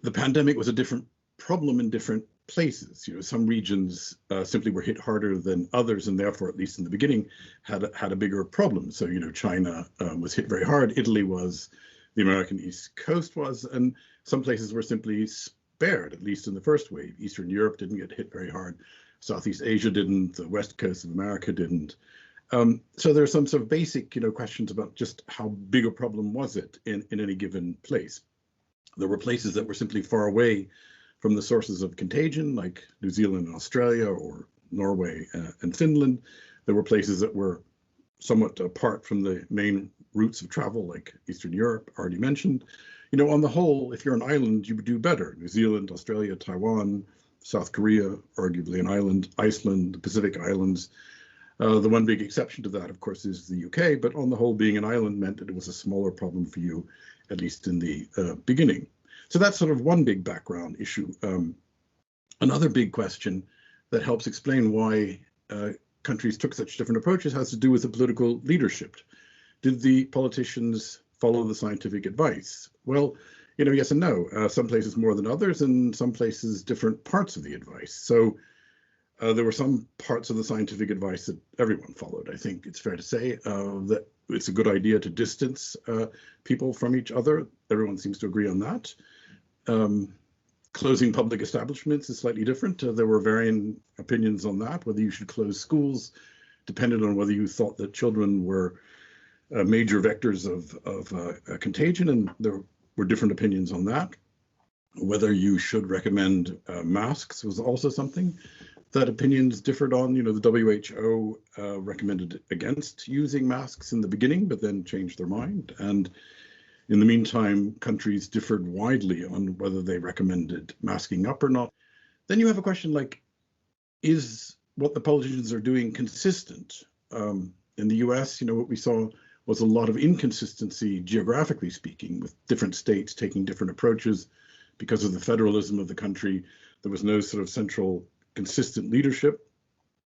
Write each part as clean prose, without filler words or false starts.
the pandemic was a different problem in different places. Some regions simply were hit harder than others, and therefore, at least in the beginning, had a bigger problem. So, China was hit very hard. Italy was, the American East Coast was, and some places were simply spared, at least in the first wave. Eastern Europe didn't get hit very hard. Southeast Asia didn't. The West Coast of America didn't. So there are some sort of basic, questions about just how big a problem was it in any given place. There were places that were simply far away from the sources of contagion, like New Zealand and Australia, or Norway and Finland. There were places that were somewhat apart from the main routes of travel, like Eastern Europe, already mentioned. On the whole, if you're an island, you would do better. New Zealand, Australia, Taiwan, South Korea, arguably an island, Iceland, the Pacific Islands. The one big exception to that, of course, is the UK, but on the whole, being an island meant that it was a smaller problem for you, at least in the beginning. So that's sort of one big background issue. Another big question that helps explain why countries took such different approaches has to do with the political leadership. Did the politicians follow the scientific advice? Well, yes and no. Some places more than others, and some places different parts of the advice. So there were some parts of the scientific advice that everyone followed. I think it's fair to say that it's a good idea to distance people from each other. Everyone seems to agree on that. Closing public establishments is slightly different. There were varying opinions on that, whether you should close schools, depended on whether you thought that children were major vectors of contagion, and there were different opinions on that. Whether you should recommend masks was also something that opinions differed on. The WHO recommended against using masks in the beginning, but then changed their mind. And in the meantime, countries differed widely on whether they recommended masking up or not. Then you have a question like, is what the politicians are doing consistent? In the US, what we saw was a lot of inconsistency, geographically speaking, with different states taking different approaches because of the federalism of the country. There was no sort of central consistent leadership.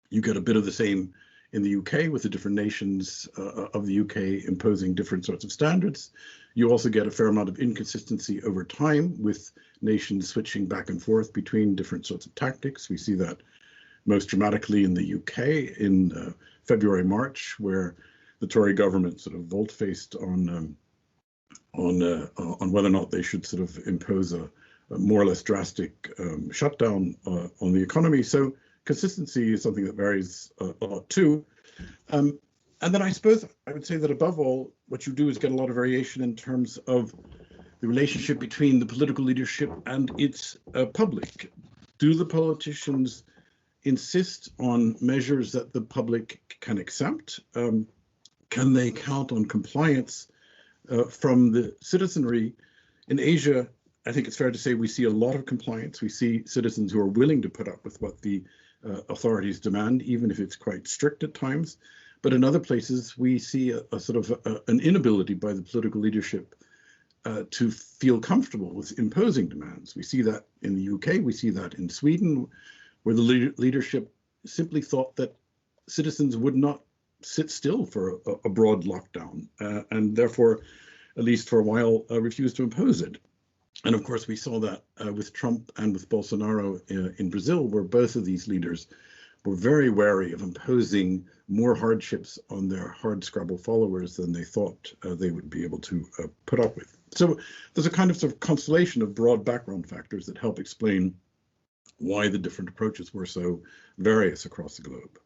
You get a bit of the same in the UK with the different nations of the UK imposing different sorts of standards. You also get a fair amount of inconsistency over time with nations switching back and forth between different sorts of tactics. We see that most dramatically in the UK in February, March, where the Tory government sort of volte-faced on whether or not they should sort of impose a more or less drastic shutdown on the economy. So consistency is something that varies a lot too. And then I suppose I would say that above all, what you do is get a lot of variation in terms of the relationship between the political leadership and its public. Do the politicians insist on measures that the public can accept? Can they count on compliance from the citizenry? In Asia, I think it's fair to say we see a lot of compliance. We see citizens who are willing to put up with what the authorities demand, even if it's quite strict at times. But in other places, we see a sort of an inability by the political leadership to feel comfortable with imposing demands. We see that in the UK, we see that in Sweden, where the leadership simply thought that citizens would not sit still for a broad lockdown, and therefore, at least for a while, refused to impose it. And of course, we saw that with Trump and with Bolsonaro in Brazil, where both of these leaders were very wary of imposing more hardships on their hardscrabble followers than they thought they would be able to put up with. So there's a kind of sort of constellation of broad background factors that help explain why the different approaches were so various across the globe.